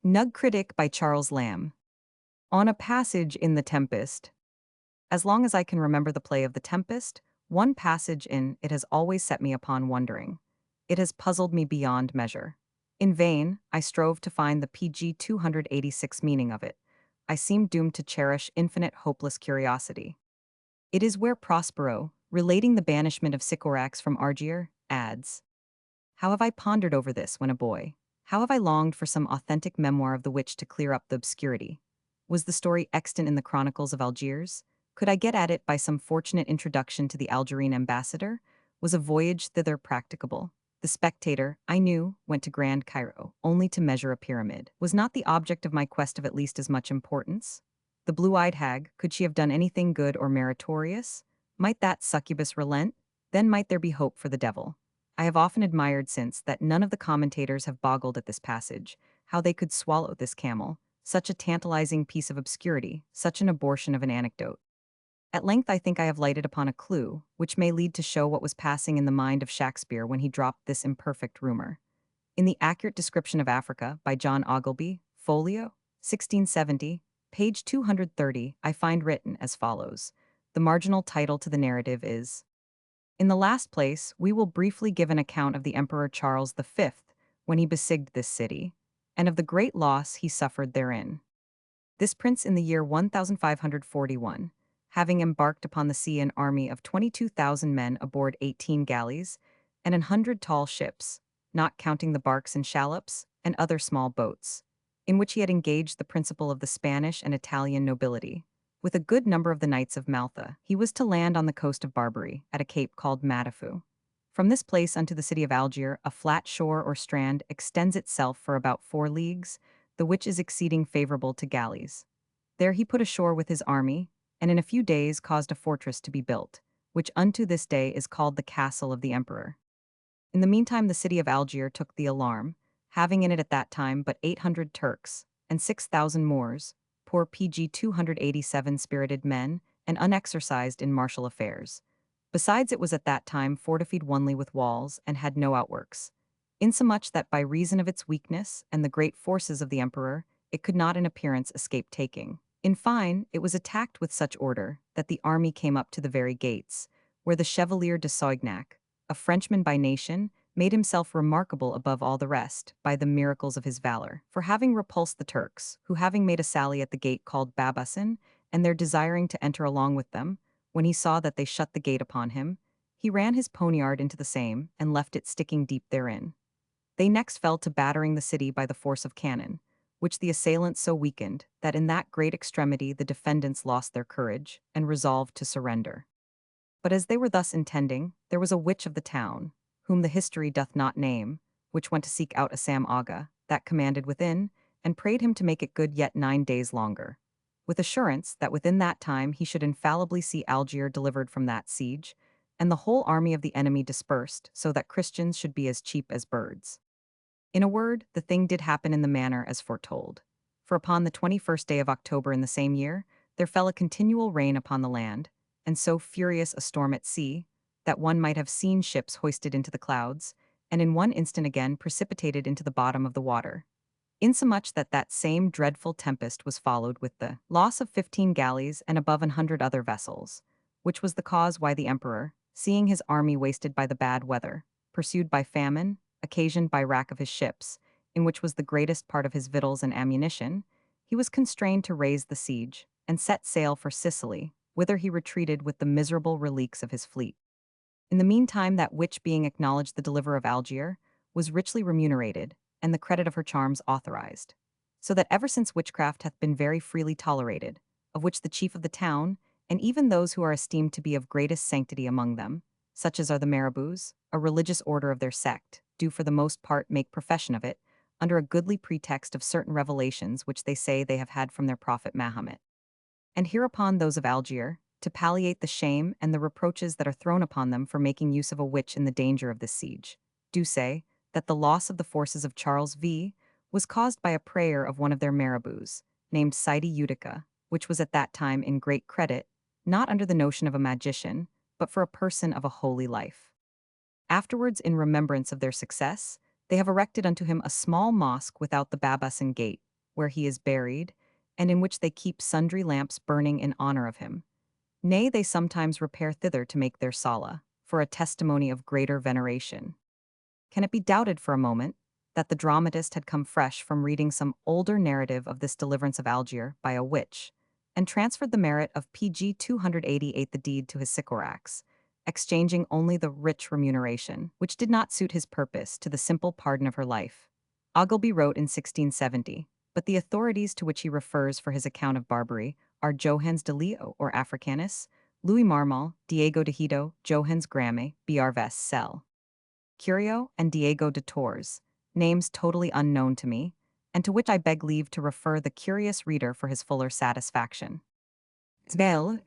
NUGÆ CRITICÆ by Charles Lamb. On a passage in The Tempest. As long as I can remember the play of The Tempest, one passage in it has always set me upon wondering. It has puzzled me beyond measure. In vain, I strove to find the PG 286 meaning of it. I seemed doomed to cherish infinite hopeless curiosity. It is where Prospero, relating the banishment of Sycorax from Argier, adds, "How have I pondered over this when a boy? How have I longed for some authentic memoir of the witch to clear up the obscurity? Was the story extant in the chronicles of Algiers? Could I get at it by some fortunate introduction to the Algerine ambassador? Was a voyage thither practicable? The spectator, I knew, went to Grand Cairo, only to measure a pyramid. Was not the object of my quest of at least as much importance? The blue-eyed hag, could she have done anything good or meritorious? Might that succubus relent? Then might there be hope for the devil." I have often admired since that none of the commentators have boggled at this passage, how they could swallow this camel, such a tantalizing piece of obscurity, such an abortion of an anecdote. At length I think I have lighted upon a clue, which may lead to show what was passing in the mind of Shakespeare when he dropped this imperfect rumor. In the Accurate Description of Africa by John Ogilby, Folio, 1670, page 230, I find written as follows. The marginal title to the narrative is, "In the last place, we will briefly give an account of the Emperor Charles V when he besieged this city, and of the great loss he suffered therein. This prince in the year 1541, having embarked upon the sea an army of 22,000 men aboard 18 galleys, and 100 tall ships, not counting the barks and shallops, and other small boats, in which he had engaged the principal of the Spanish and Italian nobility, with a good number of the knights of Malta, he was to land on the coast of Barbary, at a cape called Madafu. From this place unto the city of Algier, a flat shore or strand extends itself for about 4 leagues, the which is exceeding favorable to galleys. There he put ashore with his army, and in a few days caused a fortress to be built, which unto this day is called the Castle of the Emperor. In the meantime the city of Algier took the alarm, having in it at that time but 800 Turks, and 6,000 Moors, poor PG 287 spirited men, and unexercised in martial affairs. Besides, it was at that time fortified only with walls, and had no outworks, insomuch that by reason of its weakness and the great forces of the emperor, it could not in appearance escape taking. In fine, it was attacked with such order that the army came up to the very gates, where the Chevalier de Soignac, a Frenchman by nation, made himself remarkable above all the rest by the miracles of his valor, for having repulsed the Turks, who having made a sally at the gate called Babassin, and their desiring to enter along with them, when he saw that they shut the gate upon him, he ran his poniard into the same, and left it sticking deep therein. They next fell to battering the city by the force of cannon, which the assailants so weakened that in that great extremity the defendants lost their courage, and resolved to surrender. But as they were thus intending, there was a witch of the town, whom the history doth not name, which went to seek out a Sam Aga, that commanded within, and prayed him to make it good yet 9 days longer, with assurance that within that time he should infallibly see Algier delivered from that siege, and the whole army of the enemy dispersed, so that Christians should be as cheap as birds. In a word, the thing did happen in the manner as foretold. For upon the 21st day of October in the same year, there fell a continual rain upon the land, and so furious a storm at sea, that one might have seen ships hoisted into the clouds, and in one instant again precipitated into the bottom of the water. Insomuch that that same dreadful tempest was followed with the loss of 15 galleys and above 100 other vessels, which was the cause why the emperor, seeing his army wasted by the bad weather, pursued by famine, occasioned by wrack of his ships, in which was the greatest part of his victuals and ammunition, he was constrained to raise the siege, and set sail for Sicily, whither he retreated with the miserable reliques of his fleet. In the meantime that witch, being acknowledged the deliverer of Algier, was richly remunerated, and the credit of her charms authorized. So that ever since witchcraft hath been very freely tolerated, of which the chief of the town, and even those who are esteemed to be of greatest sanctity among them, such as are the marabouts, a religious order of their sect, do for the most part make profession of it, under a goodly pretext of certain revelations which they say they have had from their prophet Mahomet. And hereupon those of Algier, to palliate the shame and the reproaches that are thrown upon them for making use of a witch in the danger of this siege, do say that the loss of the forces of Charles V was caused by a prayer of one of their marabouts, named Sidi Utica, which was at that time in great credit, not under the notion of a magician, but for a person of a holy life. Afterwards, in remembrance of their success, they have erected unto him a small mosque without the Babassin gate, where he is buried, and in which they keep sundry lamps burning in honor of him. Nay, they sometimes repair thither to make their sala, for a testimony of greater veneration. Can it be doubted for a moment that the dramatist had come fresh from reading some older narrative of this deliverance of Algiers by a witch, and transferred the merit of PG 288 the deed to his Sycorax, exchanging only the rich remuneration, which did not suit his purpose, to the simple pardon of her life? Ogilby wrote in 1670, but the authorities to which he refers for his account of Barbary are Johannes de Leo or Africanus, Louis Marmol, Diego de Hito, Johannes Gramme, Br. Cell, Curio, and Diego de Torres, names totally unknown to me, and to which I beg leave to refer the curious reader for his fuller satisfaction. Well,